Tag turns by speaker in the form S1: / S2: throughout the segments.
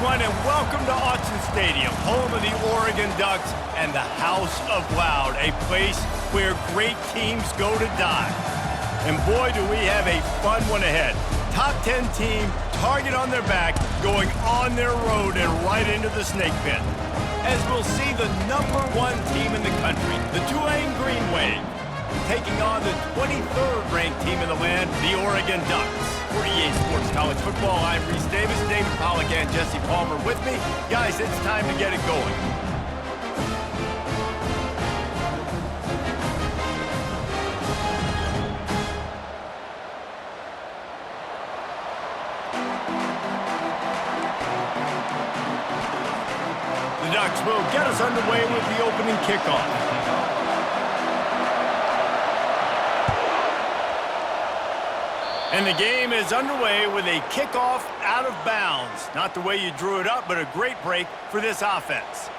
S1: everyone, and welcome to Autzen Stadium, home of the Oregon Ducks and the House of Loud, a place where great teams go to die. And boy, do we have a fun one ahead. Top 10 team, target on their back, going on their road and right into the snake pit. As we'll see the #1 team in the country, the Tulane Green Wave, taking on the 23rd ranked team in the land, the Oregon Ducks. For EA Sports College Football, I'm Reese Davis, David Pollack, and Jesse Palmer with me. Guys, it's time to get it going. The Ducks will get us underway with the opening kickoff. And the game is underway with a kickoff out of bounds. Not the way you drew it up, but a great break for this offense.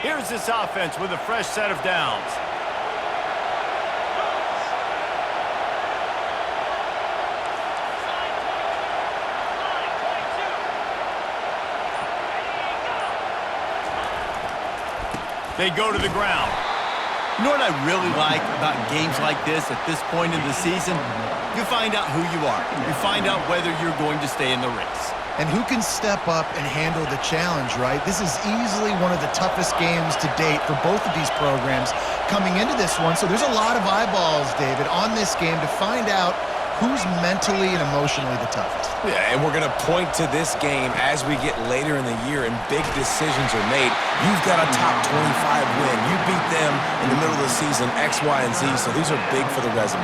S1: Here's this offense with a fresh set of downs. They go to the ground.
S2: You know what I really like about games like this at this point in the season? You find out who you are. You find out whether you're going to stay in the race.
S3: And who can step up and handle the challenge, right? This is easily one of the toughest games to date for both of these programs coming into this one. So there's a lot of eyeballs, David, on this game to find out who's mentally and emotionally the toughest.
S4: Yeah, and we're going to point to this game as we get later in the year and big decisions are made. You've got a top 25 win. You beat them in the middle of the season, X, Y, and Z, so these are big for the resume.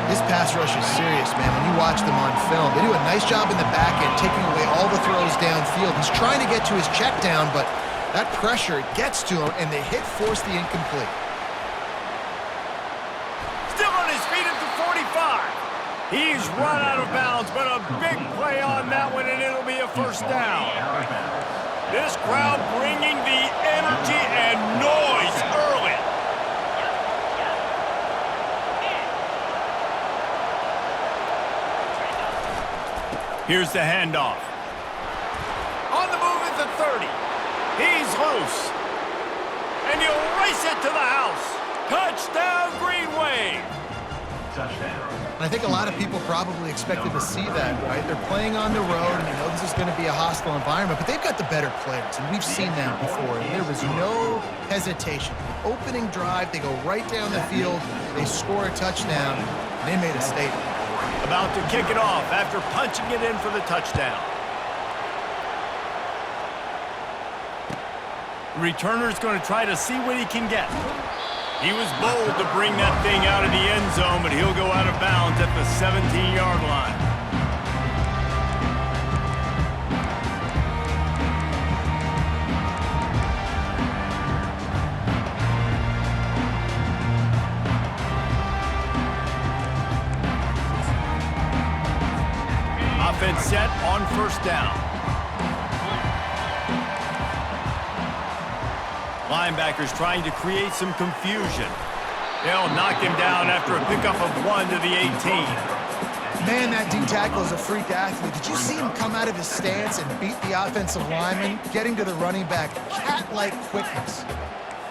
S3: This pass rush is serious, man. When you watch them on film, they do a nice job in the back end, taking away all the throws downfield. He's trying to get to his check down, but that pressure gets to him, and the hit forced the incomplete.
S1: Still on his feet at the 45. He's run out of bounds, but a big play on that one, and it'll be a first down. This crowd bringing the energy and noise early. Here's the handoff. On the move at the 30. He's loose. And he'll race it to the house. Touchdown, Green Wave.
S5: Touchdown.
S3: I think a lot of people probably expected to see that, right? They're playing on the road, and you know this is going to be a hostile environment, but they've got the better players, and we've seen that before. And there was no hesitation. The opening drive, they go right down the field, they score a touchdown, and they made a statement.
S1: About to kick it off after punching it in for the touchdown. The returner's going to try to see what he can get. He was bold to bring that thing out of the end zone, but he'll go out of bounds at the 17-yard line. Offense set on first down. Linebackers trying to create some confusion. They'll knock him down after a pickup of 1 to the 18.
S3: Man, that D-tackle is a freak athlete. Did you see him come out of his stance and beat the offensive lineman, getting to the running back? Cat-like quickness.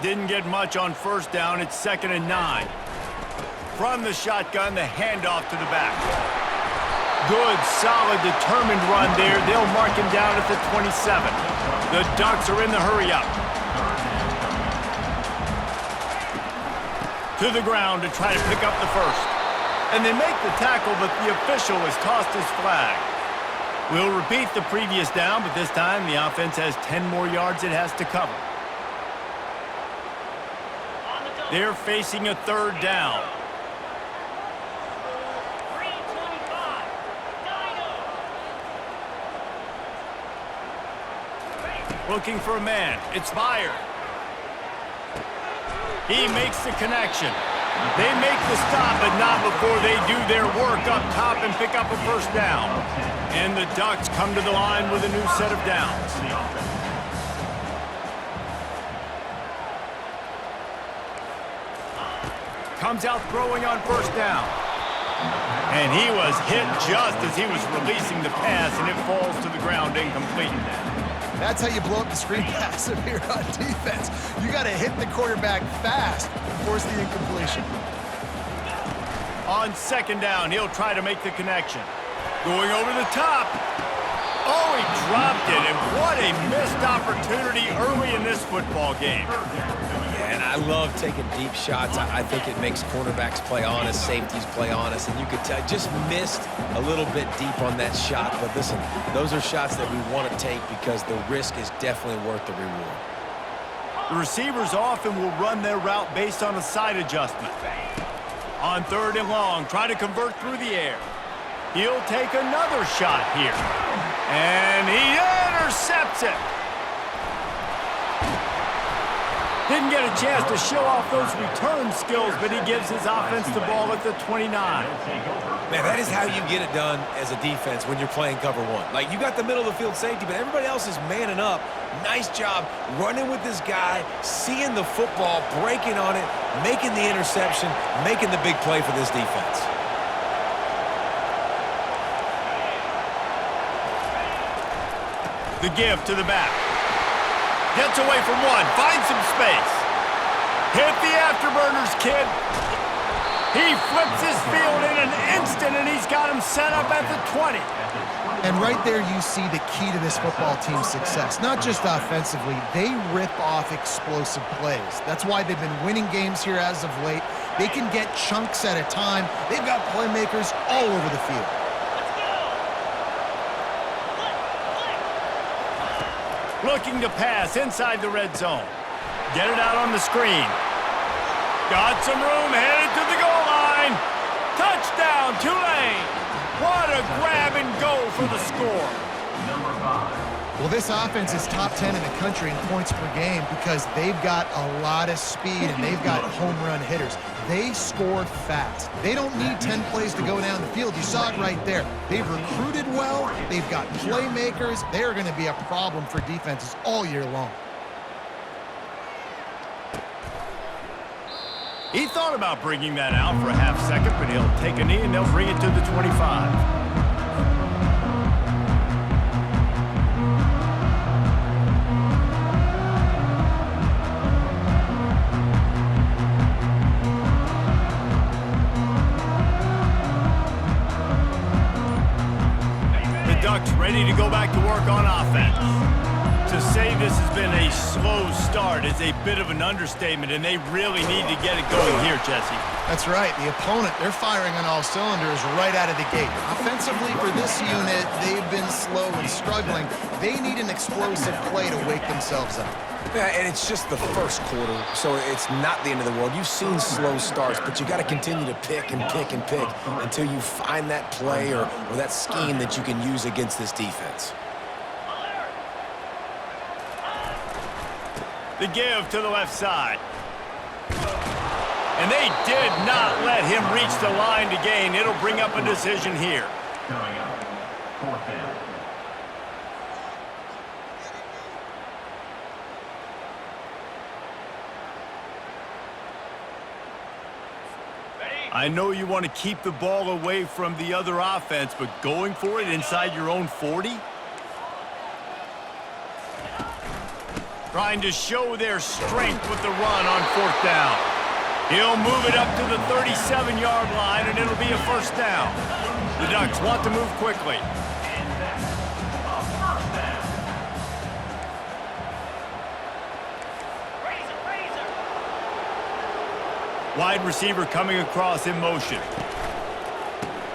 S1: Didn't get much on first down. It's 2nd and 9. From the shotgun, the handoff to the back. Good, solid, determined run there. They'll mark him down at the 27. The Ducks are in the hurry-up. To the ground to try to pick up the first. And they make the tackle, but the official has tossed his flag. We'll repeat the previous down, but this time the offense has 10 more yards it has to cover. They're facing a 3rd down. Looking for a man. It's fired. He makes the connection. They make the stop, but not before they do their work up top and pick up a first down. And the Ducks come to the line with a new set of downs. Comes out throwing on first down. And he was hit just as he was releasing the pass, and it falls to the ground incomplete.
S3: That's how you blow up the screen pass if you're on defense. You got to hit the quarterback fast and force the incompletion.
S1: On second down, he'll try to make the connection. Going over the top. Oh, he dropped it, and what a missed opportunity early in this football game.
S4: Yeah, and I love taking deep shots. I think it makes cornerbacks play honest, safeties play honest, and you could tell just missed a little bit deep on that shot. But listen, those are shots that we want to take because the risk is definitely worth the reward.
S1: The receivers often will run their route based on a side adjustment. On third and long, try to convert through the air. He'll take another shot here. And he intercepts it. Didn't get a chance to show off those return skills, but he gives his offense the ball at the 29.
S4: Man, that is how you get it done as a defense when you're playing cover one. Like, you got the middle of the field safety, but everybody else is manning up. Nice job running with this guy, seeing the football, breaking on it, making the interception, making the big play for this defense.
S1: The give to the back. Gets away from one, finds some space. Hit the afterburners, kid. He flips his field in an instant, and he's got him set up at the 20.
S3: And right there you see the key to this football team's success. Not just offensively, they rip off explosive plays. That's why they've been winning games here as of late. They can get chunks at a time. They've got playmakers all over the field.
S1: Looking to pass inside the red zone. Get it out on the screen. Got some room, headed to the goal line. Touchdown, Tulane. What a grab and go for the score.
S3: Well, this offense is top 10 in the country in points per game because they've got a lot of speed and they've got home run hitters. They score fast. They don't need 10 plays to go down the field. You saw it right there. They've recruited well. They've got playmakers. They're going to be a problem for defenses all year long.
S1: He thought about bringing that out for a half second, but he'll take a knee and they'll bring it to the 25. Ready to go back to work on offense. To say this has been a slow start is a bit of an understatement, and they really need to get it going here, Jesse.
S3: That's right. The opponent, they're firing on all cylinders right out of the gate. Offensively, for this unit, they've been slow and struggling. They need an explosive play to wake themselves up.
S4: Yeah, and it's just the first quarter, so it's not the end of the world. You've seen slow starts, but you got to continue to pick and pick and pick until you find that play or that scheme that you can use against this defense.
S1: The give to the left side. And they did not let him reach the line to gain. It'll bring up a decision here.
S5: Coming up, fourth down.
S1: I know you want to keep the ball away from the other offense, but going for it inside your own 40? Trying to show their strength with the run on fourth down. He'll move it up to the 37-yard line, and it'll be a first down. The Ducks want to move quickly. Wide receiver coming across in motion.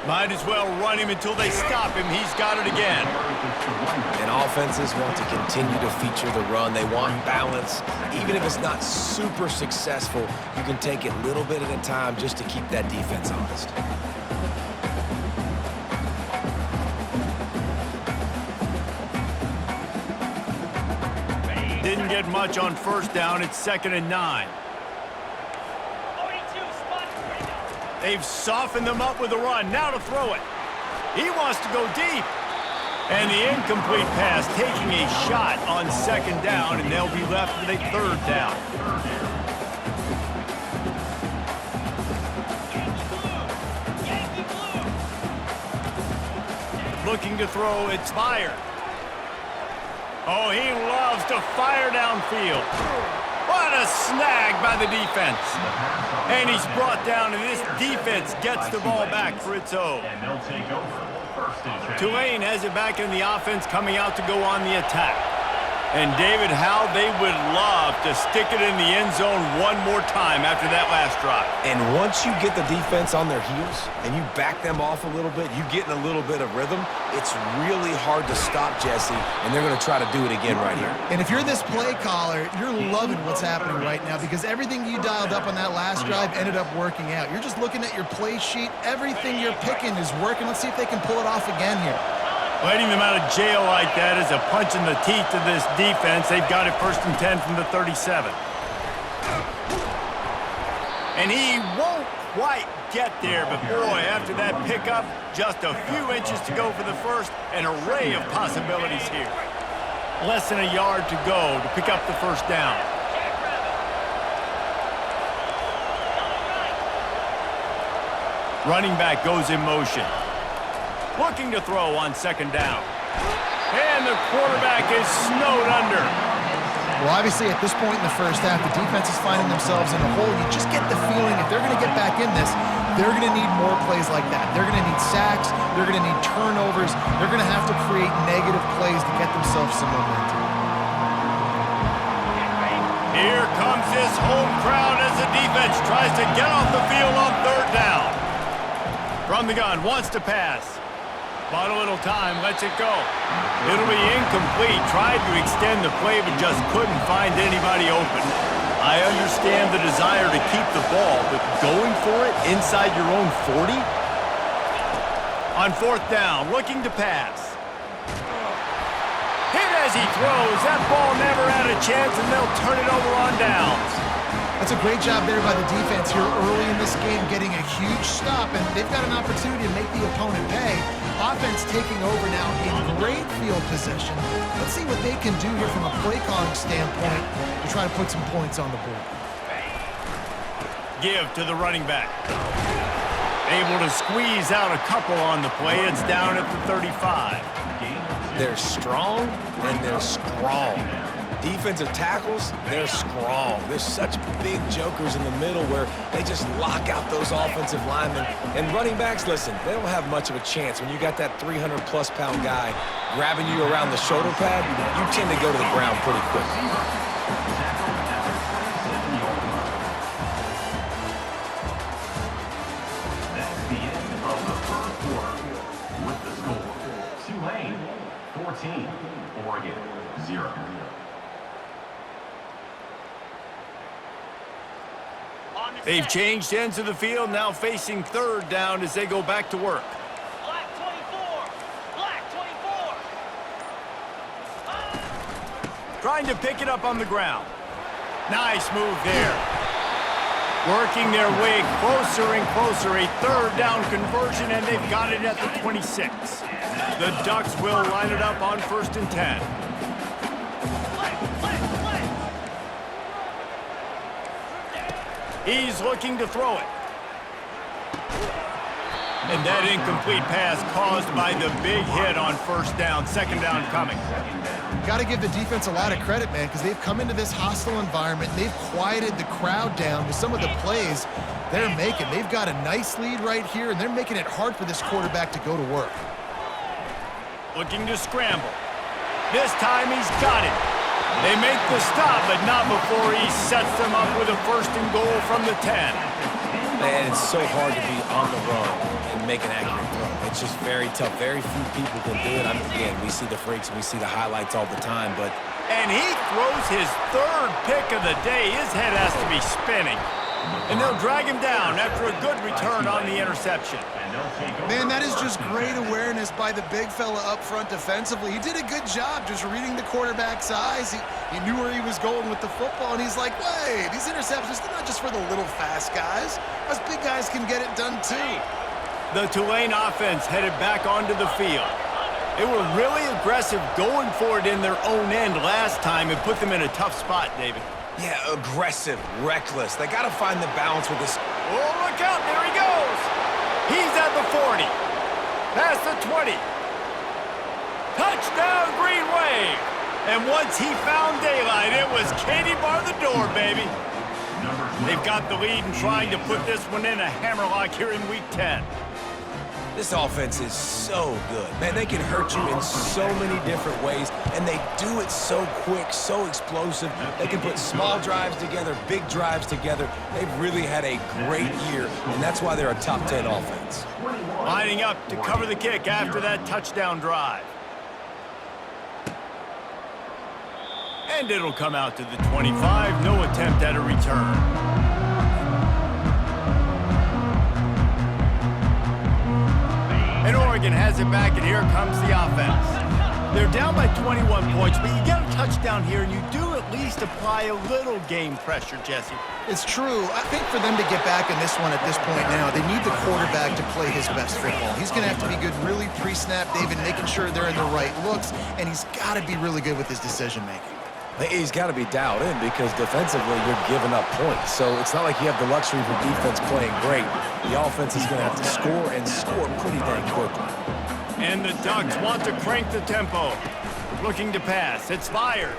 S1: Might as well run him until they stop him. He's got it again.
S4: And offenses want to continue to feature the run. They want balance. Even if it's not super successful, you can take it little bit at a time just to keep that defense honest.
S1: Didn't get much on first down. It's 2nd and 9. They've softened them up with a run. Now to throw it. He wants to go deep. And the incomplete pass taking a shot on 2nd down, and they'll be left with a 3rd down. Looking to throw, it's fired. Oh, he loves to fire downfield. What a snag by the defense. And he's brought down, and this defense gets the ball back for its own.
S5: And they'll take over. First and 10.
S1: Tulane has it back in the offense, coming out to go on the attack. And David, how they would love to stick it in the end zone one more time after that last drive.
S4: And once you get the defense on their heels and you back them off a little bit, you get in a little bit of rhythm, it's really hard to stop, Jesse, and they're going to try to do it again right here.
S3: And if you're this play caller, you're loving what's happening right now because everything you dialed up on that last drive ended up working out. You're just looking at your play sheet. Everything you're picking is working. Let's see if they can pull it off again here.
S1: Letting them out of jail like that is a punch in the teeth to this defense. They've got it 1st and 10 from the 37. And he won't quite get there, but boy, after that pickup, just a few inches to go for the first, an array of possibilities here. Less than a yard to go to pick up the first down. Running back goes in motion. Looking to throw on 2nd down. And the quarterback is snowed under.
S3: Well, obviously, at this point in the first half, the defense is finding themselves in a hole. You just get the feeling if they're going to get back in this, they're going to need more plays like that. They're going to need sacks. They're going to need turnovers. They're going to have to create negative plays to get themselves some momentum.
S1: Here comes this home crowd as the defense tries to get off the field on 3rd down. From the gun, wants to pass. Bought a little time, lets it go. It'll be incomplete. Tried to extend the play, but just couldn't find anybody open. I understand the desire to keep the ball, but going for it inside your own 40? On 4th down, looking to pass. Hit as he throws. That ball never had a chance, and they'll turn it over on downs.
S3: That's a great job there by the defense here early in this game, getting a huge stop, and they've got an opportunity to make the opponent pay. Offense taking over now in great field position. Let's see what they can do here from a play calling standpoint to try to put some points on the board.
S1: Give to the running back. Able to squeeze out a couple on the play. It's down at the 35.
S4: They're strong and they're strong. Defensive tackles, they're strong. There's such big jokers in the middle where they just lock out those offensive linemen. And running backs, listen, they don't have much of a chance. When you got that 300-plus pound guy grabbing you around the shoulder pad, you tend to go to the ground pretty quickly.
S5: That's the end of the first quarter. With the score, Tulane 14, Oregon 0.
S1: They've changed ends of the field, now facing 3rd down as they go back to work.
S6: Black 24! Black 24!
S1: Trying to pick it up on the ground. Nice move there. Working their way closer and closer. A 3rd down conversion, and they've got it at the 26. The Ducks will line it up on 1st and 10. He's looking to throw it. And that incomplete pass caused by the big hit on 1st down. 2nd down coming.
S3: Got to give the defense a lot of credit, man, because they've come into this hostile environment. They've quieted the crowd down with some of the plays they're making. They've got a nice lead right here, and they're making it hard for this quarterback to go to work.
S1: Looking to scramble. This time he's got it. They make the stop, but not before he sets them up with a 1st and goal from the 10.
S4: Man, it's so hard to be on the run and make an accurate throw. It's just very tough. Very few people can do it. Again, we see the freaks, we see the highlights all the time, but...
S1: And he throws his 3rd pick of the day. His head has to be spinning. And they'll drag him down after a good return on the interception.
S3: Man, that is just great awareness by the big fella up front defensively. He did a good job just reading the quarterback's eyes. He knew where he was going with the football, and he's like, wait, these interceptions, they're not just for the little fast guys. Us big guys can get it done too.
S1: The Tulane offense headed back onto the field. They were really aggressive going for it in their own end last time and put them in a tough spot, David.
S4: Yeah, aggressive, reckless. They got to find the balance with this.
S1: Oh, look out, there he goes. He's at the 40, past the 20, Touchdown, Green Wave. And once he found daylight, it was Katie bar the door, baby. They've got the lead and trying to put this one in a hammerlock here in Week 10.
S4: This offense is so good. Man, they can hurt you in so many different ways, and they do it so quick, so explosive. They can put small drives together, big drives together. They've really had a great year, and that's why they're a top 10 offense.
S1: Lining up to cover the kick after that touchdown drive. And it'll come out to the 25. No attempt at a return. And Oregon has it back, and here comes the offense. They're down by 21 points, but you get a touchdown here, and you do at least apply a little game pressure, Jesse.
S3: It's true. I think for them to get back in this one at this point now, they need the quarterback to play his best football. He's going to have to be good really pre-snap, David, making sure they're in the right looks, and he's got to be really good with his decision-making.
S4: He's got to be dialed in because defensively you're giving up points. So it's not like you have the luxury of the defense playing great. The offense is going to have to score and score pretty dang quickly.
S1: And the Ducks want to crank the tempo. Looking to pass. It's fired.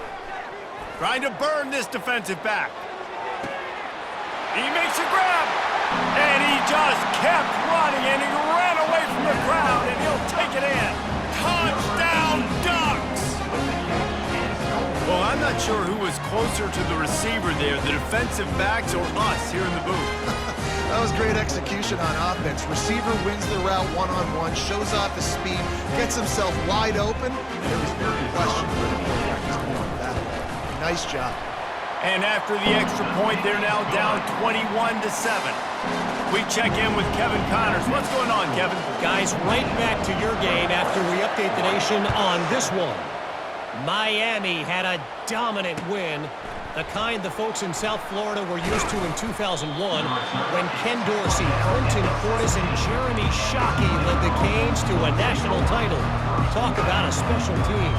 S1: Trying to burn this defensive back. He makes a grab. And he just kept running, and he ran away from the crowd, and he'll take it in. Touchdown, Ducks! Well, I'm not sure who was closer to the receiver there, the defensive backs or us here in the booth.
S3: That was great execution on offense. Receiver wins the route one-on-one, shows off his speed, gets himself wide open, and there was no question where the quarterback was going with that. Nice job.
S1: And after the extra point, they're now down 21-7. We check in with Kevin Connors. What's going on, Kevin?
S7: Guys, right back to your game after we update the nation on this one. Miami had a dominant win, the kind the folks in South Florida were used to in 2001 when Ken Dorsey, Clinton Portis, and Jeremy Shockey led the Canes to a national title. Talk about a special team.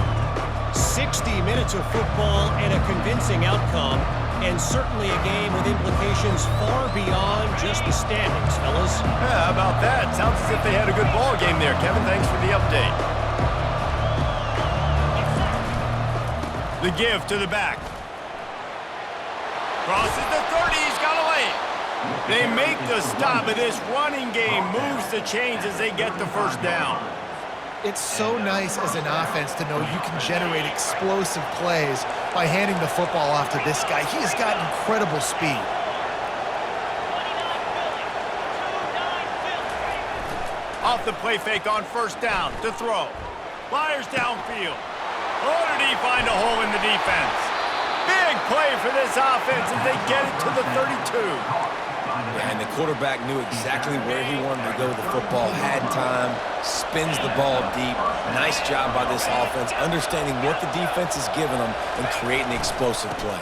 S7: 60 minutes of football and a convincing outcome, and certainly a game with implications far beyond just the standings, fellas.
S1: Yeah, how about that? Sounds as if they had a good ball game there. Kevin, thanks for the update. The give to the back. Crosses the 30, he's got away. They make the stop, but this running game moves the chains as they get the first down.
S3: It's so nice as an offense to know you can generate explosive plays by handing the football off to this guy. He has got incredible speed.
S1: Off the play fake on first down to throw. Fires downfield. Oh, did he find a hole in the defense? Big play for this offense as they get it to the 32.
S4: Yeah, and the quarterback knew exactly where he wanted to go with the football, had time, spins the ball deep. Nice job by this offense, understanding what the defense is giving them and creating the explosive play.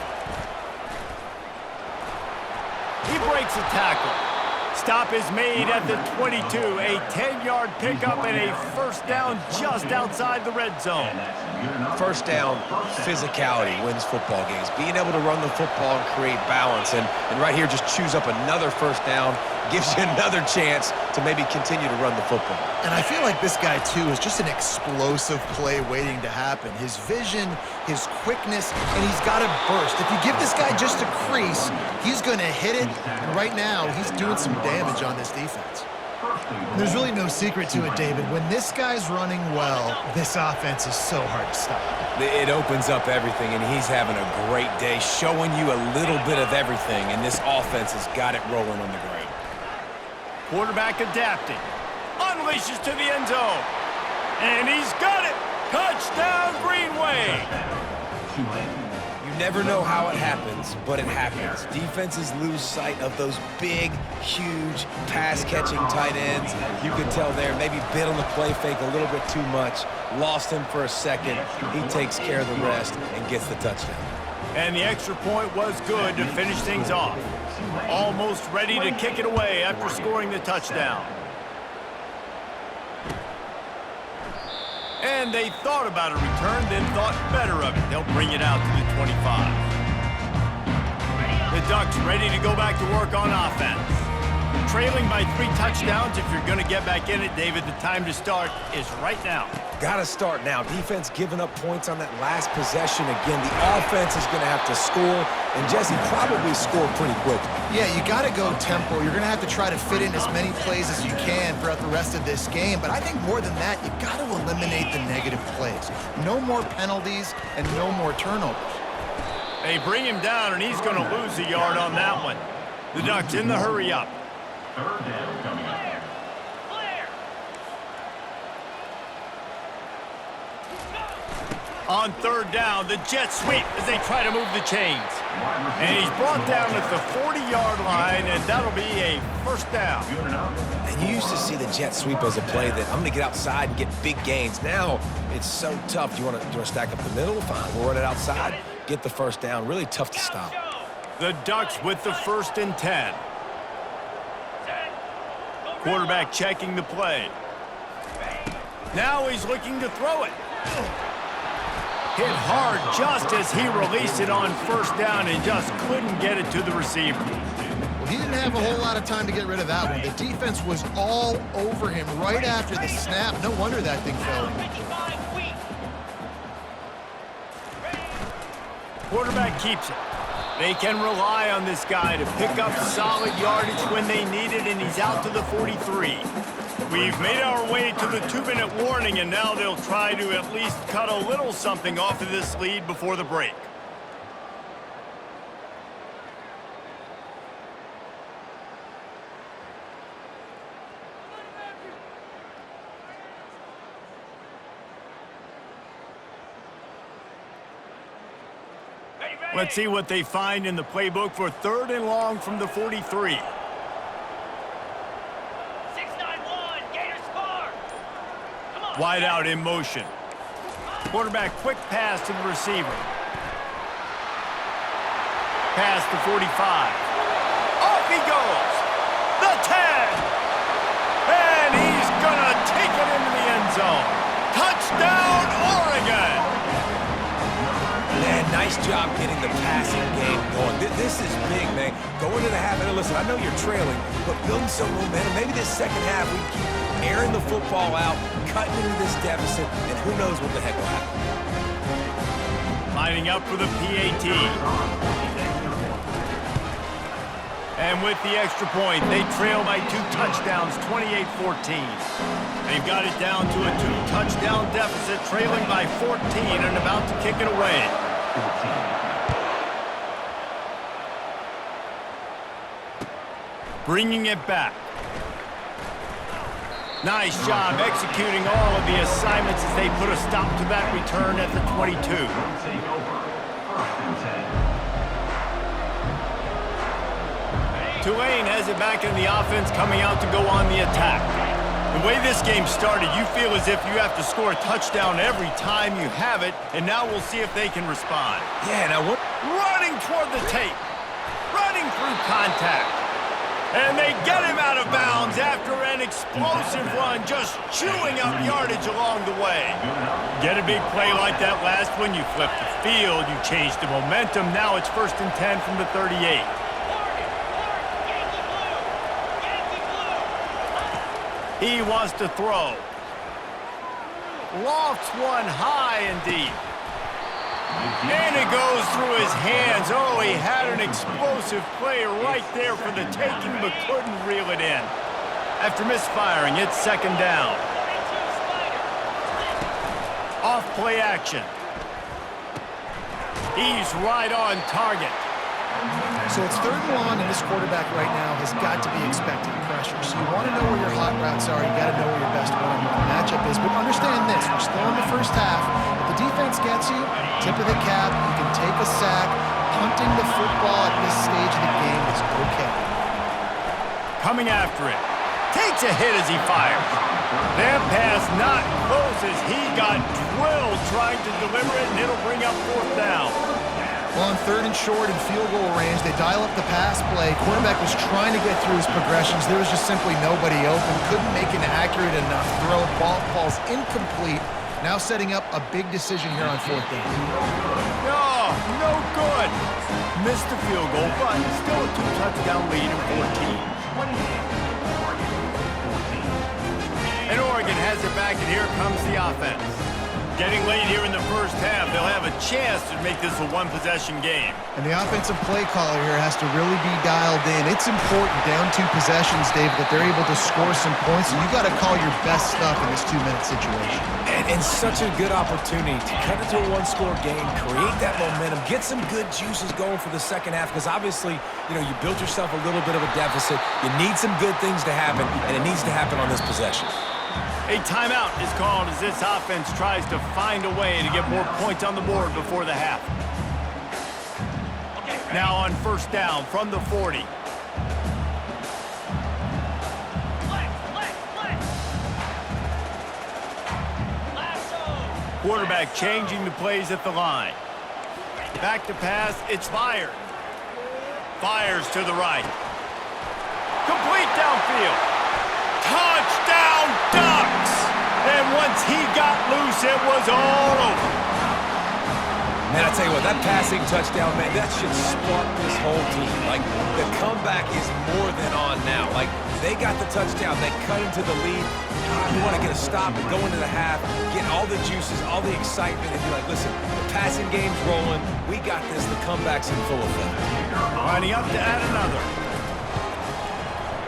S1: He breaks a tackle. Stop is made at the 22. A 10-yard pickup and a first down just outside the red zone.
S4: First down, physicality wins football games. Being able to run the football and create balance. And right here, just choose up another first down, gives you another chance to maybe continue to run the football.
S3: And I feel like this guy, too, is just an explosive play waiting to happen. His vision, his quickness, and he's got to burst. If you give this guy just a crease, he's going to hit it. And right now, he's doing some damage on this defense. There's really no secret to it, David. When this guy's running well, this offense is so hard to stop.
S4: It opens up everything, and he's having a great day, showing you a little bit of everything, and this offense has got it rolling on the ground.
S1: Quarterback adapting. Unleashes to the end zone. And he's got it. Touchdown, Green Wave.
S4: You never know how it happens, but it happens. Defenses lose sight of those big, huge, pass-catching tight ends. You could tell there, maybe bit on the play fake a little bit too much. Lost him for a second. He takes care of the rest and gets the touchdown.
S1: And the extra point was good to finish things off. Almost ready to kick it away after scoring the touchdown. And they thought about a return, then thought better of it. They'll bring it out to the 25. The Ducks ready to go back to work on offense. Trailing by 3 touchdowns. If you're going to get back in it, David, the time to start is right now.
S4: Got to start now. Defense giving up points on that last possession. Again, the offense is going to have to score, and Jesse probably scored pretty quick.
S3: Yeah, you got to go tempo. You're going to have to try to fit in as many plays as you can throughout the rest of this game. But I think more than that, you got to eliminate the negative plays. No more penalties and no more turnovers.
S1: They bring him down, and he's going to lose a yard on that one. The Ducks in the hurry up.
S5: Third down coming up.
S1: On third down, the jet sweep as they try to move the chains. And he's brought down at the 40-yard line, and that'll be a first down.
S4: And you used to see the jet sweep as a play that I'm going to get outside and get big gains. Now it's so tough. Do you want to stack up the middle? Fine. We'll run it outside, get the first down. Really tough to stop.
S1: The Ducks with the 1st and 10. Quarterback checking the play. Now he's looking to throw it. Hit hard just as he released it on first down and just couldn't get it to the receiver.
S3: Well, he didn't have a whole lot of time to get rid of that one. The defense was all over him right after the snap. No wonder that thing fell in.
S1: Quarterback keeps it. They can rely on this guy to pick up solid yardage when they need it, and he's out to the 43. We've made our way to the 2-minute warning, and now they'll try to at least cut a little something off of this lead before the break. Let's see what they find in the playbook for 3rd and long from the 43. Wide out in motion. Quarterback quick pass to the receiver. Pass to 45. Off he goes. The 10. And he's going to take it into the end zone. Touchdown, Oregon.
S4: Man, nice job getting the passing game going. This is big, man. Going to the half, and listen, I know you're trailing, but building some momentum. Maybe this second half we keep airing the football out, cutting into this deficit, and who knows what the heck will happen.
S1: Lining up for the PAT. And with the extra point, they trail by 2 touchdowns, 28-14. They've got it down to a 2-touchdown deficit, trailing by 14 and about to kick it away. Bringing it back. Nice job executing all of the assignments as they put a stop to that return at the 22. Tulane has it back in the offense, coming out to go on the attack. The way this game started, you feel as if you have to score a touchdown every time you have it, and now we'll see if they can respond.
S4: Yeah, now what?
S1: Running toward the tape. Running through contact. And they get him out of bounds after an explosive run, just chewing up yardage along the way. Get a big play like that last one, you flip the field, you change the momentum. Now it's 1st and 10 from the 38. He wants to throw. Lofts one high and deep. And it goes through his hands. Oh, he had an explosive play right there for the taking, but couldn't reel it in. After misfiring, it's 2nd down. Off play action. He's right on target.
S3: So it's 3rd and long, and this quarterback right now has got to be expecting pressure. So you want to know where your hot routes are. You got to know where your best one-on-one matchup is. But understand this: we're still in the first half. If the defense gets you, tip of the cap, you can take a sack. Punting the football at this stage of the game is okay.
S1: Coming after it. Takes a hit as he fires. That pass not close as he got drilled trying to deliver it, and it'll bring up 4th down.
S3: Well, on 3rd and short and field goal range, they dial up the pass play. Quarterback was trying to get through his progressions. There was just simply nobody open. Couldn't make an accurate enough throw. Ball falls incomplete. Now setting up a big decision here on 4th down.
S1: No good. Missed the field goal, but still a 2-touchdown lead in 14. And Oregon has it back, and here comes the offense. Getting late here in the first half, they'll have a chance to make this a one-possession game.
S3: And the offensive play caller here has to really be dialed in. It's important down 2 possessions, David, that they're able to score some points, and you got to call your best stuff in this 2-minute situation.
S4: And such a good opportunity to cut into a one-score game, create that momentum, get some good juices going for the second half, because obviously, you built yourself a little bit of a deficit. You need some good things to happen, and it needs to happen on this possession.
S1: A timeout is called as this offense tries to find a way to get more points on the board before the half. Now on first down from the 40. Quarterback changing the plays at the line. Back to pass, it's fired. Fires to the right. Complete downfield. Touchdown Ducks! And once he got loose, it was all over.
S4: Man, I tell you what, that passing touchdown, man, that should spark this whole team. Like, the comeback is more than on now. Like, they got the touchdown. They cut into the lead. You want to get a stop and go into the half, get all the juices, all the excitement, and be like, listen, the passing game's rolling. We got this. The comeback's in full effect.
S1: Lining up to add another.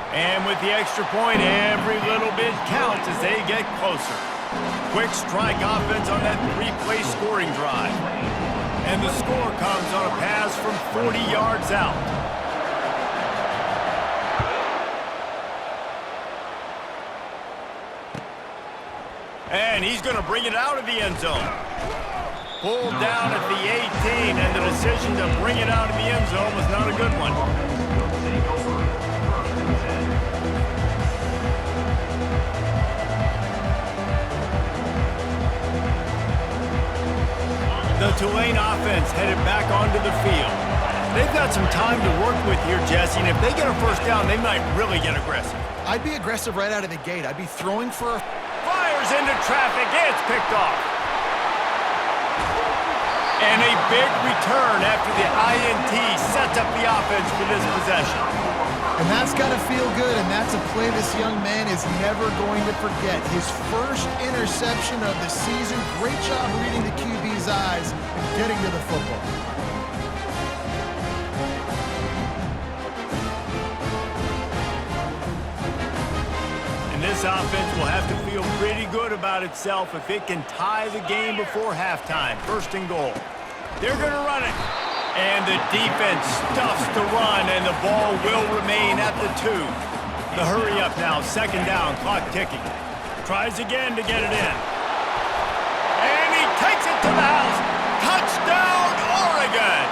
S1: And with the extra point, every little bit counts as they get closer. Quick strike offense on that 3-play scoring drive. And the score comes on a pass from 40 yards out. And he's going to bring it out of the end zone. Pulled down at the 18, and the decision to bring it out of the end zone was not a good one. The Tulane offense headed back onto the field. They've got some time to work with here, Jesse, and if they get a first down, they might really get aggressive.
S3: I'd be aggressive right out of the gate. I'd be throwing for a...
S1: Fires into traffic. It's picked off. And a big return after the INT sets up the offense for this possession.
S3: And that's got to feel good, and that's a play this young man is never going to forget. His first interception of the season. Great job reading the QB's eyes and getting to the football.
S1: And this offense will have to feel pretty good about itself if it can tie the game before halftime. First and goal. They're going to run it. And the defense stuffs the run, and the ball will remain at the 2. The hurry up now, second down, clock ticking. Tries again to get it in. And he takes it to the house. Touchdown, Oregon!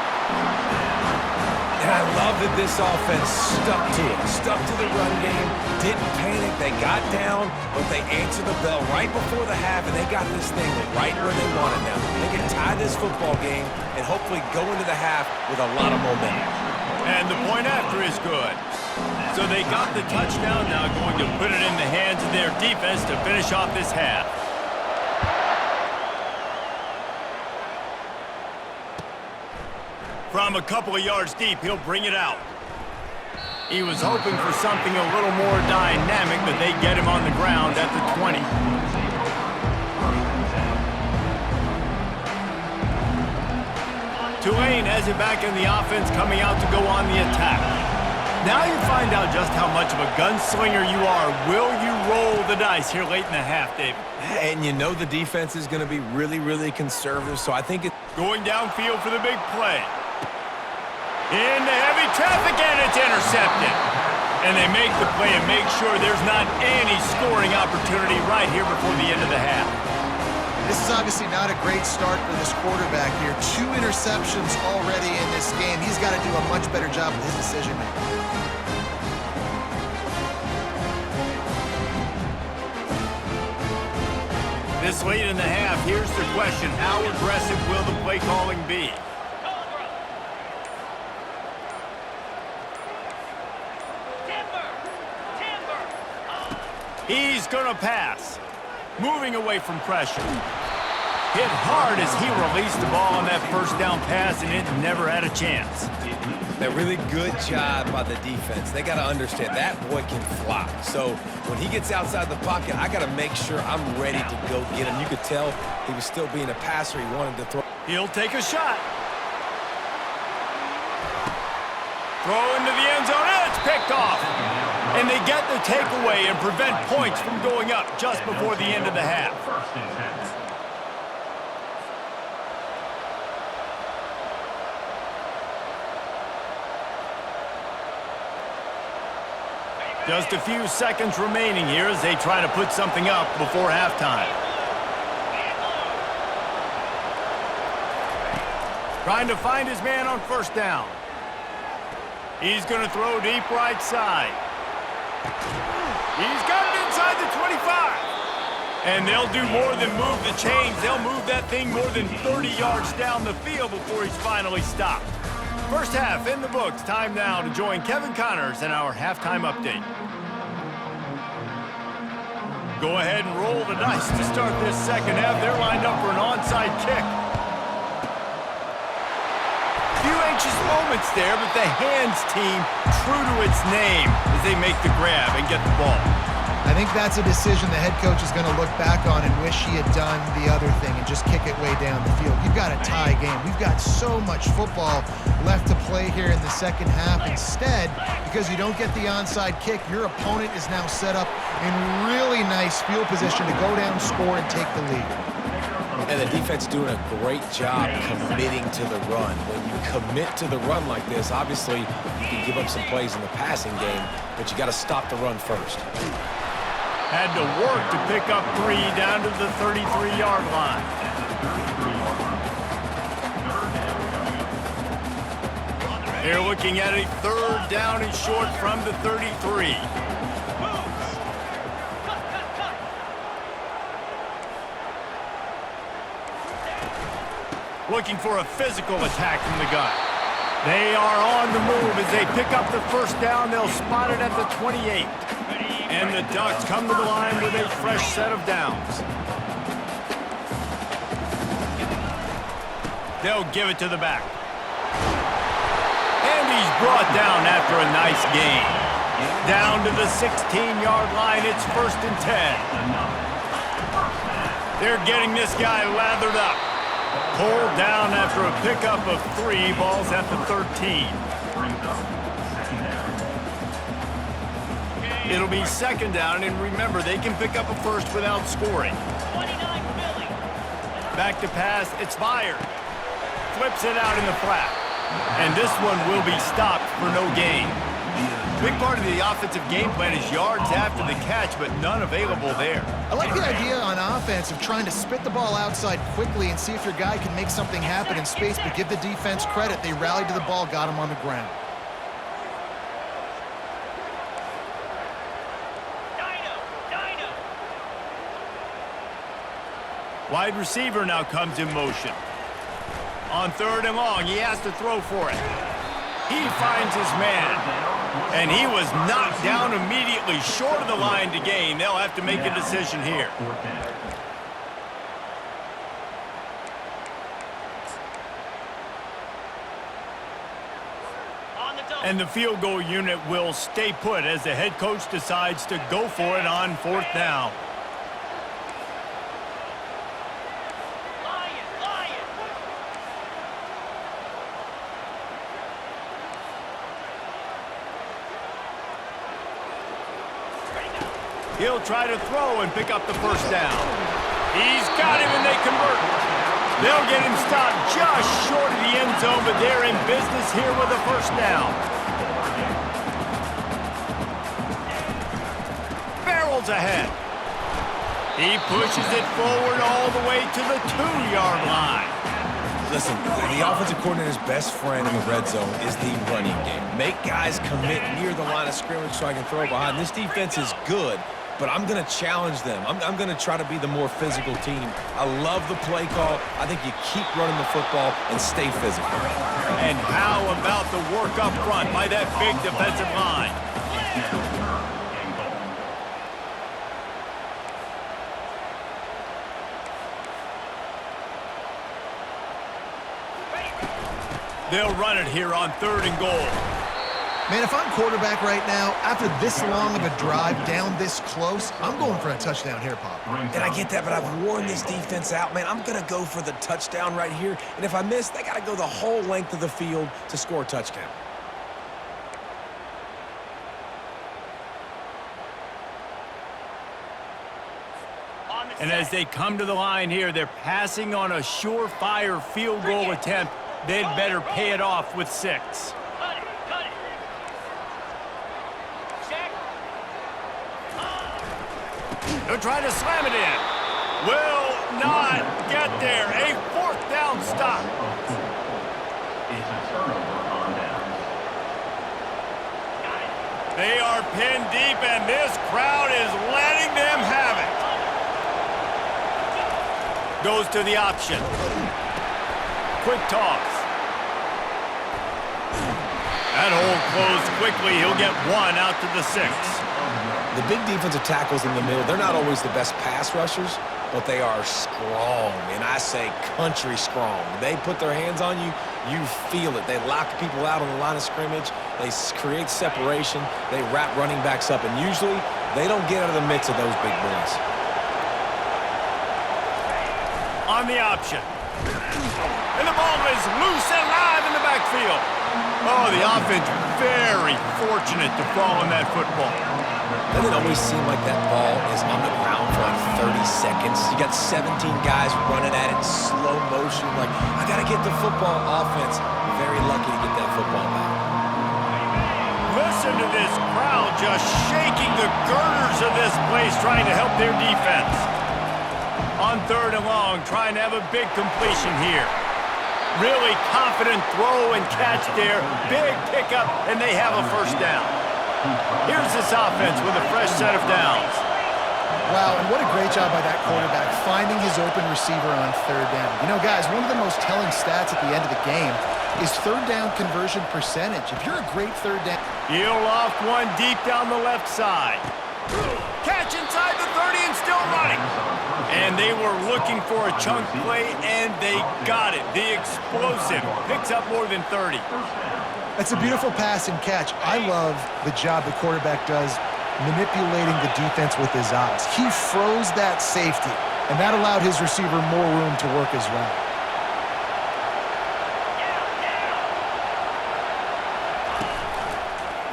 S4: And I love that this offense stuck to it, stuck to the run game, didn't panic. They got down, but they answered the bell right before the half, and they got this thing right where they want it now. They can tie this football game and hopefully go into the half with a lot of momentum.
S1: And the point after is good. So they got the touchdown, now going to put it in the hands of their defense to finish off this half. From a couple of yards deep, he'll bring it out. He was hoping for something a little more dynamic, but they get him on the ground at the 20. Tulane has it back in the offense, coming out to go on the attack. Now you find out just how much of a gunslinger you are. Will you roll the dice here late in the half, David?
S4: And you know the defense is going to be really, really conservative, so I think it's
S1: going downfield for the big play. Into heavy traffic, and it's intercepted. And they make the play and make sure there's not any scoring opportunity right here before the end of the half.
S3: This is obviously not a great start for this quarterback here. 2 interceptions already in this game. He's got to do a much better job with his decision-making.
S1: This late in the half, here's the question. How aggressive will the play calling be? He's going to pass. Moving away from pressure. Hit hard as he released the ball on that first down pass, and it never had a chance.
S4: A really good job by the defense. They got to understand that boy can fly. So when he gets outside the pocket, I got to make sure I'm ready to go get him. You could tell he was still being a passer. He wanted to throw.
S1: He'll take a shot. Throw into the end zone, and it's picked off. And they get the takeaway and prevent points from going up just before the end of the half.
S5: First and 10.
S1: Just a few seconds remaining here as they try to put something up before halftime. Trying to find his man on first down. He's going to throw deep right side. He's got it inside the 25. And they'll do more than move the chains. They'll move that thing more than 30 yards down the field before he's finally stopped. First half in the books. Time now to join Kevin Connors in our halftime update. Go ahead and roll the dice to start this second half. They're lined up for an onside kick. Few anxious moments there, but the hands team true to its name as they make the grab and get the ball.
S3: I think that's a decision the head coach is going to look back on and wish he had done the other thing and just kick it way down the field. You've got a tie game. We've got so much football left to play here in the second half. Instead, because you don't get the onside kick, your opponent is now set up in really nice field position to go down, score, and take the lead.
S4: And the defense doing a great job committing to the run. When you commit to the run like this, obviously you can give up some plays in the passing game, but you got to stop the run first.
S1: Had to work to pick up 3 down to the 33-yard line. They're looking at a third down and short from the 33. Looking for a physical attack from the gun. They are on the move as they pick up the first down. They'll spot it at the 28. And the Ducks come to the line with a fresh set of downs. They'll give it to the back. And he's brought down after a nice gain. Down to the 16-yard line, it's 1st and 10. They're getting this guy lathered up. Pulled down after a pickup of 3 balls at the 13. It'll be second down, and remember, they can pick up a first without scoring.
S6: 29 Philly.
S1: Back to pass, it's fired. Flips it out in the flat. And this one will be stopped for no gain. Big part of the offensive game plan is yards after the catch, but none available there.
S3: I like the idea on offense of trying to spit the ball outside quickly and see if your guy can make something happen in space, but give the defense credit. They rallied to the ball, got him on the ground.
S1: Wide receiver now comes in motion. On 3rd and long, he has to throw for it. He finds his man. And he was knocked down immediately short of the line to gain. They'll have to make a decision here. And the field goal unit will stay put as the head coach decides to go for it on 4th down. He'll try to throw and pick up the first down. He's got him and they convert. They'll get him stopped just short of the end zone, but they're in business here with a first down. Barrels ahead. He pushes it forward all the way to the 2-yard line.
S4: Listen, the offensive coordinator's best friend in the red zone is the running game. Make guys commit near the line of scrimmage so I can throw behind. This defense is good, but I'm going to challenge them. I'm going to try to be the more physical team. I love the play call. I think you keep running the football and stay physical.
S1: And how about the work up front by that big defensive line? They'll run it here on 3rd and goal.
S3: Man, if I'm quarterback right now, after this long of a drive down this close, I'm going for a touchdown here, Pop.
S4: And I get that, but I've worn this defense out, man. I'm going to go for the touchdown right here. And if I miss, they got to go the whole length of the field to score a touchdown.
S1: And as they come to the line here, they're passing on a surefire field goal attempt. They'd better pay it off with 6.
S6: Cut it. Check.
S1: They'll try to slam it in. Will not get there. A 4th down stop.
S5: It's a turnover on downs.
S1: They are pinned deep, and this crowd is letting them have it. Goes to the option. Quick toss. That hole closed quickly. He'll get 1 out to the 6.
S4: The big defensive tackles in the middle, they're not always the best pass rushers, but they are strong, and I say country strong. They put their hands on you, you feel it. They lock people out on the line of scrimmage. They create separation. They wrap running backs up, and usually they don't get out of the midst of those big boys.
S1: On the option. And the ball is loose and live in the backfield. Oh, the offense very fortunate to fall on that football.
S4: Doesn't it always seem like that ball is on the ground for like 30 seconds? You got 17 guys running at it in slow motion. Like, I got to get the football. Offense, very lucky to get that football back.
S1: Listen to this crowd just shaking the girders of this place trying to help their defense. On 3rd and long, trying to have a big completion here. Really confident throw and catch there. Big pickup, and they have a 1st down. Here's this offense with a fresh set of downs.
S3: Wow, and what a great job by that quarterback finding his open receiver on 3rd down. You know, guys, one of the most telling stats at the end of the game is 3rd down conversion percentage. If you're a great 3rd down...
S1: He'll loft one deep down the left side. Catch inside the 30 and still running. And they were looking for a chunk play, and they got it. The explosive picks up more than 30.
S3: That's a beautiful pass and catch. I love the job the quarterback does manipulating the defense with his eyes. He froze that safety, and that allowed his receiver more room to work his route.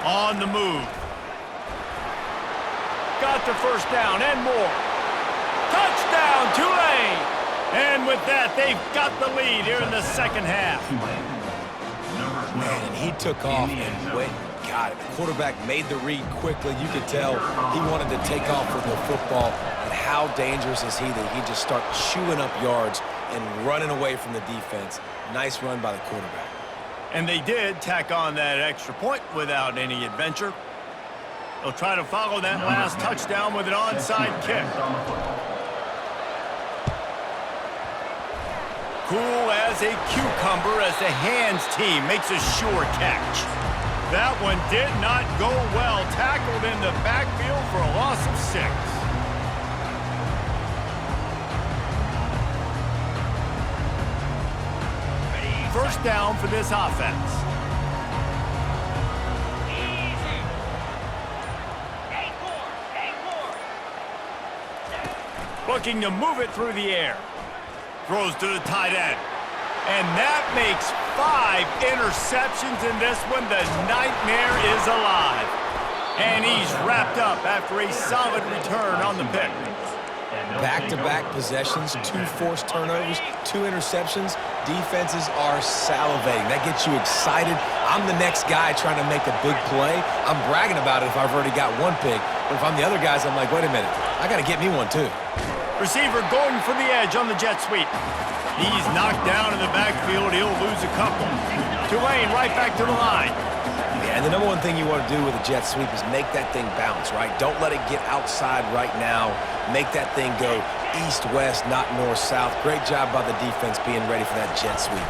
S1: On the move. Got the 1st down and more. Touchdown, Tulane! And with that, they've got the lead here in the 2nd half.
S4: Man, and he took off and went and got it. The quarterback made the read quickly. You could tell he wanted to take off with the football. And how dangerous is he that he just start chewing up yards and running away from the defense. Nice run by the quarterback.
S1: And they did tack on that extra point without any adventure. They'll try to follow that last touchdown with an onside kick. Cool as a cucumber as the hands team makes a sure catch. That one did not go well. Tackled in the backfield for a loss of 6. 1st down for this offense.
S6: Easy. 8-4.
S1: Looking to move it through the air. Throws to the tight end. And that makes 5 interceptions in this one. The nightmare is alive. And he's wrapped up after a solid return on the pick.
S4: Back-to-back possessions, 2 forced turnovers, 2 interceptions. Defenses are salivating. That gets you excited. I'm the next guy trying to make a big play. I'm bragging about it if I've already got 1 pick. But if I'm the other guys, I'm like, wait a minute. I got to get me 1 too.
S1: Receiver going for the edge on the jet sweep. He's knocked down in the backfield. He'll lose a couple. Tulane right back to the line.
S4: Yeah, and the number 1 thing you want to do with a jet sweep is make that thing bounce, right? Don't let it get outside right now. Make that thing go east-west, not north-south. Great job by the defense being ready for that jet sweep.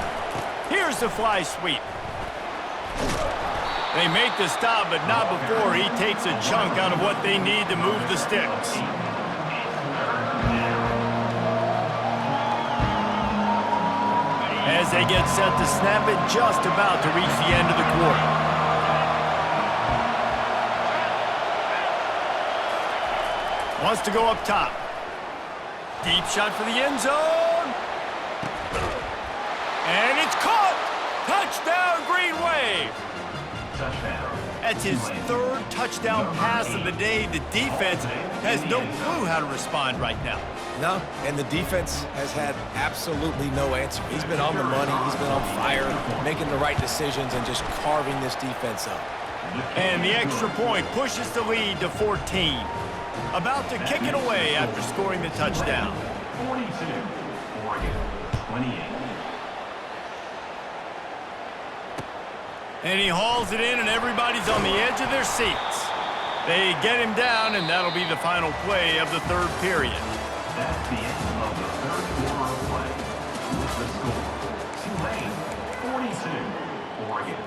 S1: Here's the fly sweep. They make the stop, but not before he takes a chunk out of what they need to move the sticks. As as they get set to snap it, just about to reach the end of the quarter. Wants to go up top. Deep shot for the end zone. And it's caught! Touchdown, Green Wave! That's his third touchdown pass of the day. The defense has no clue how to respond right now.
S4: No, and the defense has had absolutely no answer. He's been on the money, he's been on fire, making the right decisions and just carving this defense up.
S1: And the extra point pushes the lead to 14. About to kick it away after scoring the touchdown.
S5: 42, Oregon, 28.
S1: And he hauls it in, and everybody's on the edge of their seats. They get him down, and that'll be the final play of the third period.
S5: That's the end of the third quarter of play. With the score, Tulane, 42, Oregon,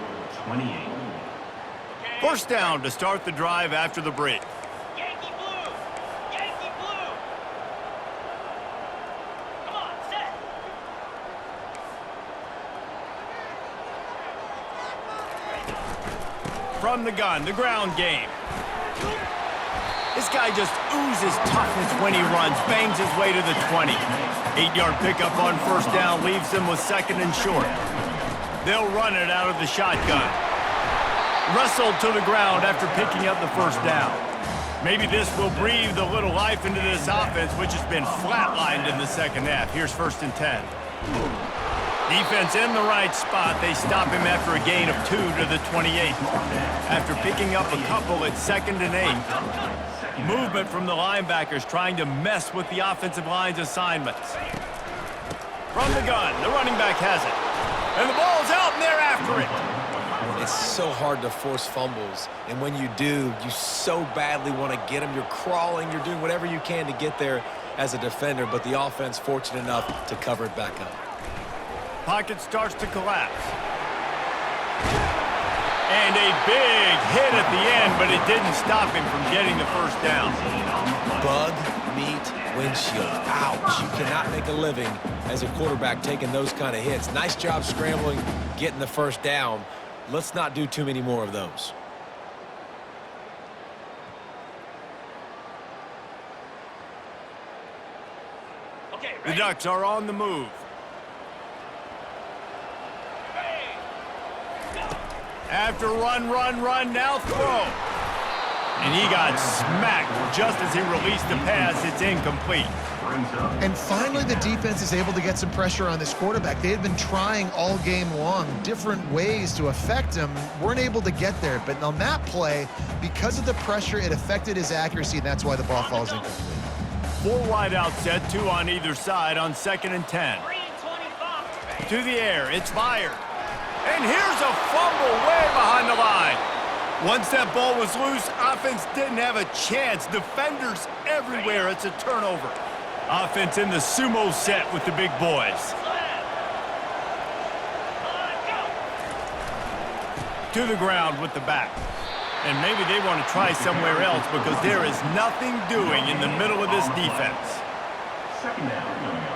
S5: 28.
S1: First down to start the drive after the break.
S6: Yankee blue! Yankee blue! Come on, set!
S1: From the gun, the ground game. This guy just oozes toughness when he runs, bangs his way to the 20. 8-yard pickup on first down leaves them with second and short. They'll run it out of the shotgun. Wrestled to the ground after picking up the first down. Maybe this will breathe a little life into this offense, which has been flatlined in the second half. Here's first and 10. Defense in the right spot. They stop him after a gain of 2 to the 28. After picking up a couple at second and 8. Movement from the linebackers trying to mess with the offensive line's assignments. From the gun, the running back has it. And the ball's out, and they're after it.
S4: It's so hard to force fumbles, and when you do, you so badly want to get them. You're crawling, you're doing whatever you can to get there as a defender, but the offense fortunate enough to cover it back up.
S1: Pocket starts to collapse. And a big hit at the end, but it didn't stop him from getting the first down.
S4: Bug, meat, windshield. Ouch. You cannot make a living as a quarterback taking those kind of hits. Nice job scrambling, getting the first down. Let's not do too many more of those.
S6: Okay,
S1: The
S6: ready?
S1: Ducks are on the move. After run, now throw. And he got smacked just as he released the pass. It's incomplete.
S3: And finally, the defense is able to get some pressure on this quarterback. They had been trying all game long different ways to affect him, weren't able to get there. But on that play, because of the pressure, it affected his accuracy, and that's why the ball falls incomplete.
S1: 4 wide out set, 2 on either side on second and 10.
S6: 3 and 25.
S1: To the air, it's fired. And here's a fumble way behind the line. Once that ball was loose, offense didn't have a chance. Defenders everywhere. It's a turnover. Offense in the sumo set with the big boys. To the ground with the back. And maybe they want to try somewhere else because there is nothing doing in the middle of this defense.
S5: Second down coming up.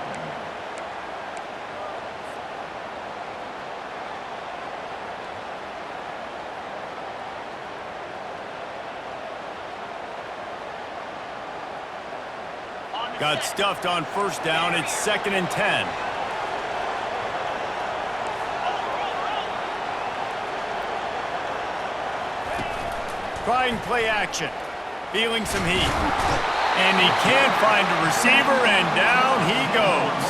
S1: Got stuffed on first down. It's second and 10. Trying play action. Feeling some heat. And he can't find a receiver, and down he goes.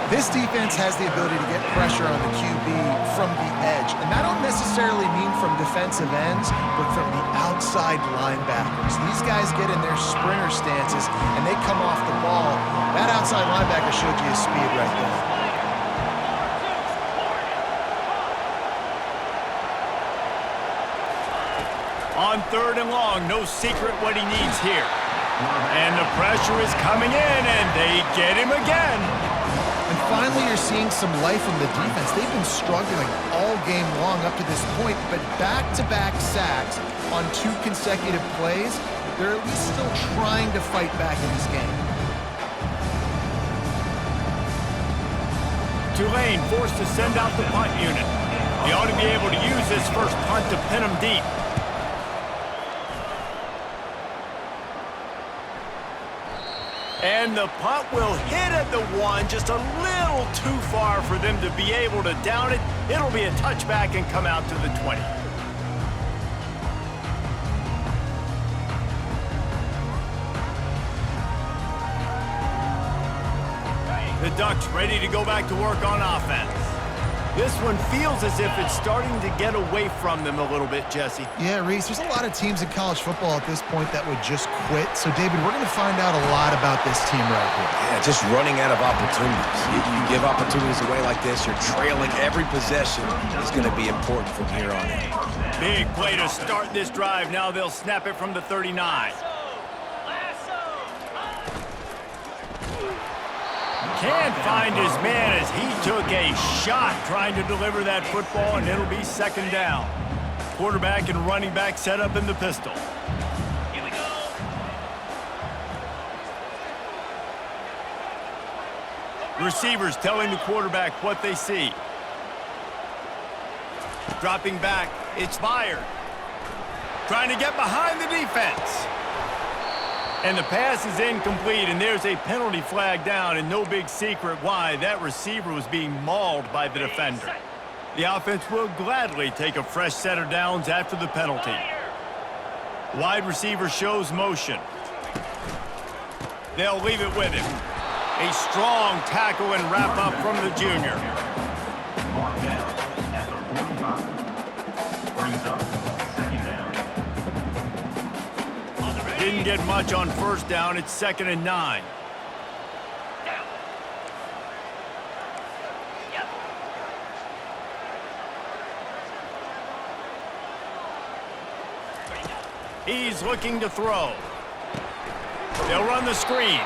S3: This defense has the ability to get pressure on the QB from the edge. And that don't necessarily mean from defensive ends, but from the outside linebackers. These guys get in their sprinter stances, and they come off the ball. That outside linebacker showed you his speed right there.
S1: On third and long, no secret what he needs here. And the pressure is coming in, and they get him again.
S3: And finally, you're seeing some life from the defense. They've been struggling all game long up to this point, but back-to-back sacks on 2 consecutive plays, they're at least still trying to fight back in this game.
S1: Tulane forced to send out the punt unit. They ought to be able to use this first punt to pin them deep. And the punt will hit at the 1, just a little too far for them to be able to down it. It'll be a touchback and come out to the 20. The Ducks ready to go back to work on offense. This one feels as if it's starting to get away from them a little bit, Jesse.
S3: Yeah, Reese, there's a lot of teams in college football at this point that would just quit. So, David, we're going to find out a lot about this team right here.
S4: Yeah, just running out of opportunities. You give opportunities away like this, you're trailing every possession is going to be important from here on in.
S1: Big play to start this drive. Now they'll snap it from the 39. Can't find his man as he took a shot trying to deliver that football, and it'll be second down. Quarterback and running back set up in the pistol.
S6: Here we go.
S1: Receivers telling the quarterback what they see. Dropping back, it's fired. Trying to get behind the defense. And the pass is incomplete, and there's a penalty flag down, and no big secret why. That receiver was being mauled by the defender. The offense will gladly take a fresh set of downs after the penalty. Wide receiver shows motion. They'll leave it with him. A strong tackle and wrap up from the junior.
S5: Mark down at the 45. Brings up second down.
S1: Didn't get much on first down. It's 2nd and 9. He's looking to throw. They'll run the screen.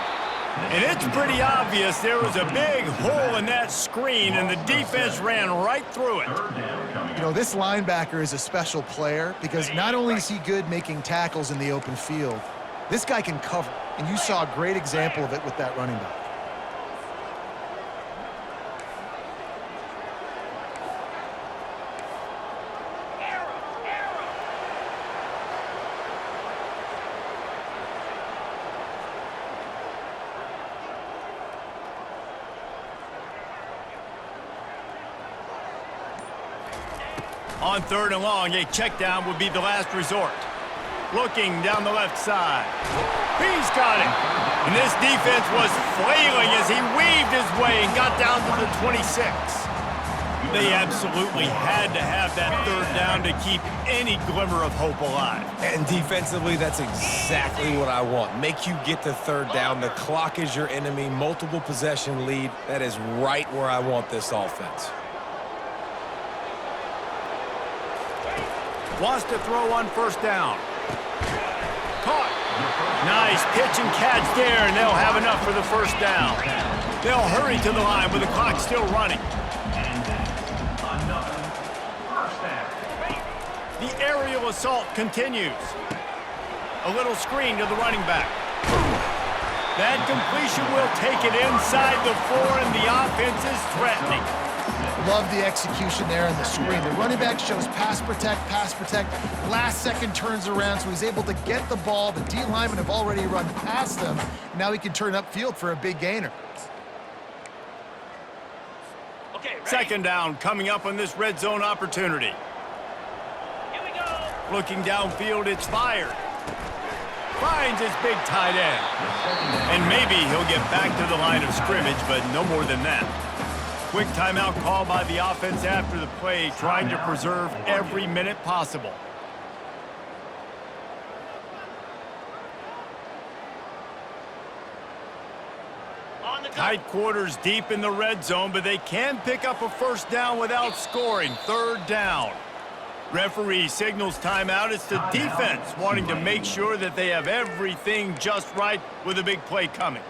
S1: And it's pretty obvious there was a big hole in that screen, and the defense ran right through it.
S3: You know, this linebacker is a special player because not only is he good making tackles in the open field, this guy can cover. And you saw a great example of it with that running back.
S1: On 3rd and long, a check down would be the last resort. Looking down the left side. He's got it. And this defense was flailing as he weaved his way and got down to the 26. They absolutely had to have that 3rd down to keep any glimmer of hope alive.
S4: And defensively, that's exactly what I want. Make you get to 3rd down. The clock is your enemy. Multiple possession lead. That is right where I want this offense.
S1: Wants to throw on 1st down. Caught. Nice pitch and catch there, and they'll have enough for the 1st down. They'll hurry to the line with the clock still running. The aerial assault continues. A little screen to the running back. That completion will take it inside the 4, and the offense is threatening.
S3: Love the execution there on the screen. The running back shows pass protect. Last second turns around, so he's able to get the ball. The D linemen have already run past him. Now he can turn upfield for a big gainer.
S6: Okay, ready?
S1: 2nd down coming up on this red zone opportunity.
S6: Here we go.
S1: Looking downfield, it's fired. Finds his big tight end. And maybe he'll get back to the line of scrimmage, but no more than that. Quick timeout call by the offense after the play, trying to preserve every minute possible.
S6: On the
S1: Tight quarters deep in the red zone, but they can pick up a 1st down without scoring. 3rd down. Referee signals timeout. It's the defense wanting to make sure that they have everything just right with a big play coming.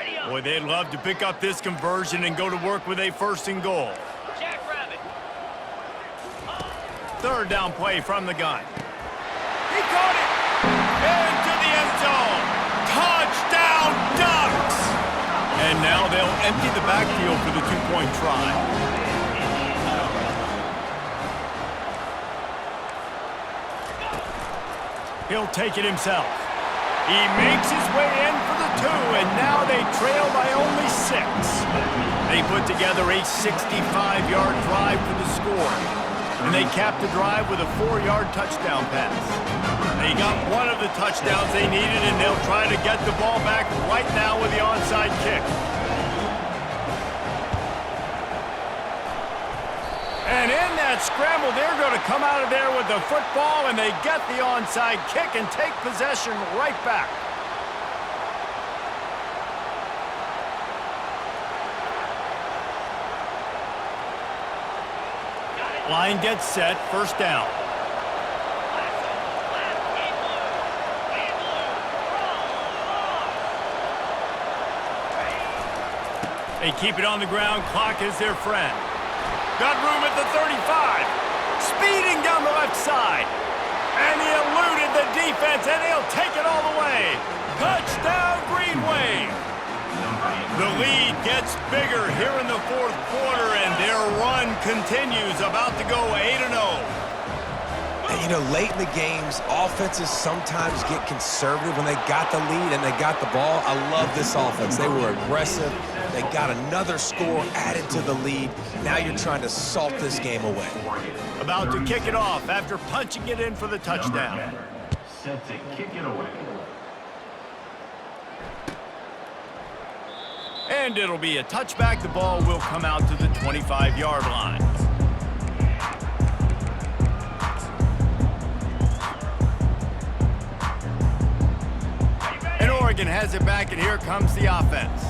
S6: ready up.
S1: Boy, they'd love to pick up this conversion and go to work with a 1st and goal.
S6: Jackrabbit.
S1: 3rd down play from the gun. He caught it. Into the end zone. Touchdown, Ducks. And now they'll empty the backfield for the two-point try. He'll take it himself. He makes his way in for the 2, and now they trail by only 6. They put together a 65-yard drive for the score, and they capped the drive with a 4-yard touchdown pass. They got one of the touchdowns they needed, and they'll try to get the ball back right now with the onside kick. And in that scramble, they're going to come out of there with the football, and they get the onside kick and take possession right back. Line gets set, first down. They keep it on the ground, clock is their friend. Got room at the 35. Speeding down the left side. And he eluded the defense, and he'll take it all the way. Touchdown, Green Wave. The lead gets bigger here in the fourth quarter, and their run continues, about to go 8-0.
S4: And you know, late in the games, offenses sometimes get conservative when they got the lead and they got the ball. I love this offense. They were aggressive. They got another score added to the lead. Now you're trying to salt this game away.
S1: About to kick it off after punching it in for the touchdown.
S5: Set to kick it away.
S1: And it'll be a touchback. The ball will come out to the 25-yard line. And Oregon has it back, and here comes the offense.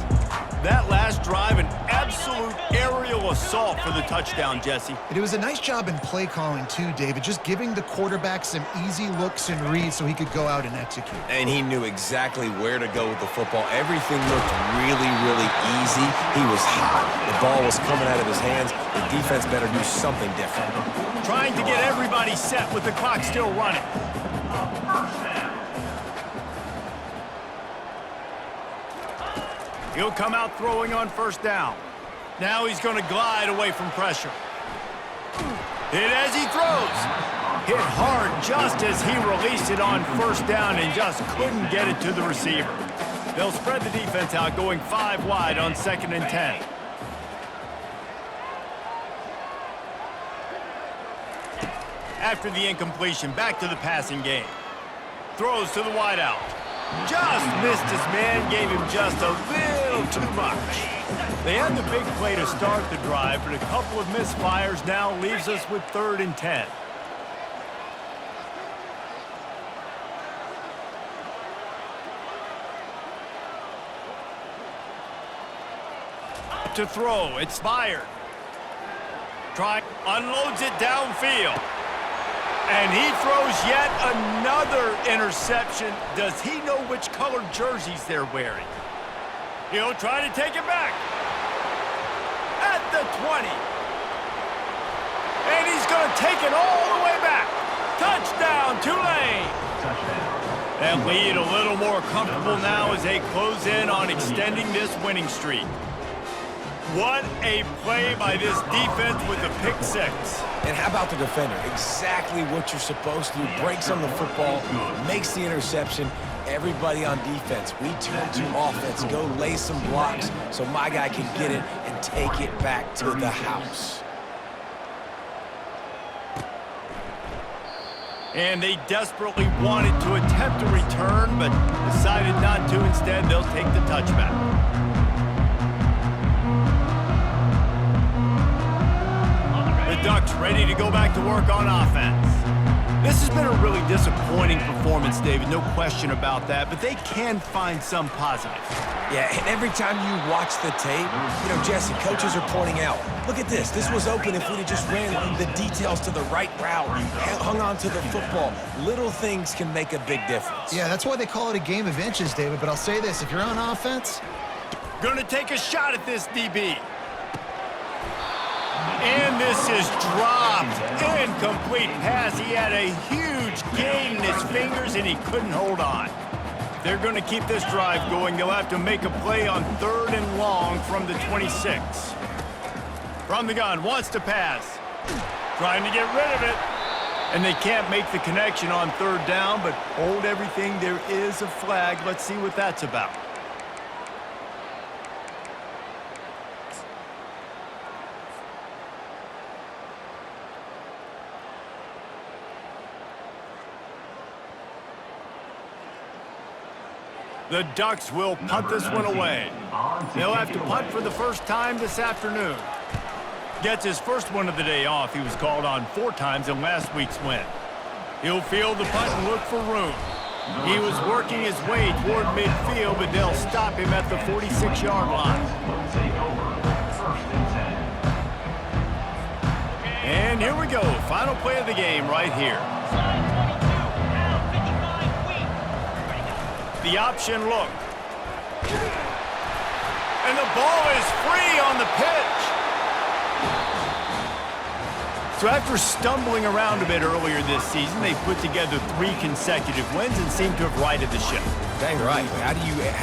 S1: That last drive, an absolute aerial assault for the touchdown, Jesse.
S3: It was a nice job in play calling too, David, just giving the quarterback some easy looks and reads so he could go out and execute.
S4: And he knew exactly where to go with the football. Everything looked really, really easy. He was hot. The ball was coming out of his hands. The defense better do something different.
S1: Trying to get everybody set with the clock still running. He'll come out throwing on first down. Now he's going to glide away from pressure. Hit as he throws. Hit hard just as he released it on first down and just couldn't get it to the receiver. They'll spread the defense out, going 5 wide on 2nd and 10. After the incompletion, back to the passing game. Throws to the wideout. Just missed his man, gave him just a little too much. They had the big play to start the drive, but a couple of misfires now leaves us with 3rd and 10. To throw, it's fired. Unloads it downfield. And he throws yet another interception. Does he know which colored jerseys they're wearing? He'll try to take it back. At the 20. And he's going to take it all the way back. Touchdown, Tulane. That lead a little more comfortable now as they close in on extending this winning streak. What a play by this defense with a pick 6.
S4: And how about the defender? Exactly what you're supposed to do. Breaks on the football, makes the interception. Everybody on defense, we turn to offense. Go lay some blocks so my guy can get it and take it back to the house.
S1: And they desperately wanted to attempt a return, but decided not to. Instead, they'll take the touchback. Ducks ready to go back to work on offense. This has been a really disappointing performance, David, no question about that, but they can find some positives.
S4: Yeah, and every time you watch the tape, you know, Jesse, coaches are pointing out, look at this. This was open if we'd have just ran the details to the right route, hung on to the football. Little things can make a big difference.
S3: Yeah, that's why they call it a game of inches, David, but I'll say this, if you're on offense...
S1: Gonna take a shot at this DB. And this is dropped. Incomplete pass. He had a huge coach gave him his fingers, and he couldn't hold on. If they're going to keep this drive going, they'll have to make a play on 3rd and long from the 26. From the gun, wants to pass. Trying to get rid of it. And they can't make the connection on 3rd down, but hold everything. There is a flag. Let's see what that's about. The Ducks will punt this one away. They'll have to punt for the first time this afternoon. Gets his first one of the day off. He was called on 4 times in last week's win. He'll field the punt and look for room. He was working his way toward midfield, but they'll stop him at the 46-yard line. And here we go. Final play of the game right here. The option look. And the ball is free on the pitch. So after stumbling around a bit earlier this season, they put together 3 consecutive wins and seem to have righted the ship.
S4: Dang right. How do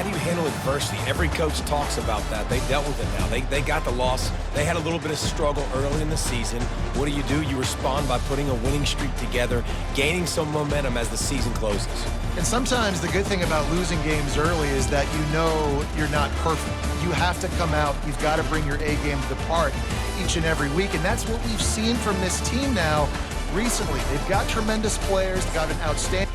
S4: you handle adversity? Every coach talks about that. They dealt with it now. They got the loss. They had a little bit of struggle early in the season. What do? You respond by putting a winning streak together, gaining some momentum as the season closes.
S3: And sometimes the good thing about losing games early is that you know you're not perfect. You have to come out. You've got to bring your A game to the park each and every week. And that's what we've seen from this team now recently. They've got tremendous players. They've got an outstanding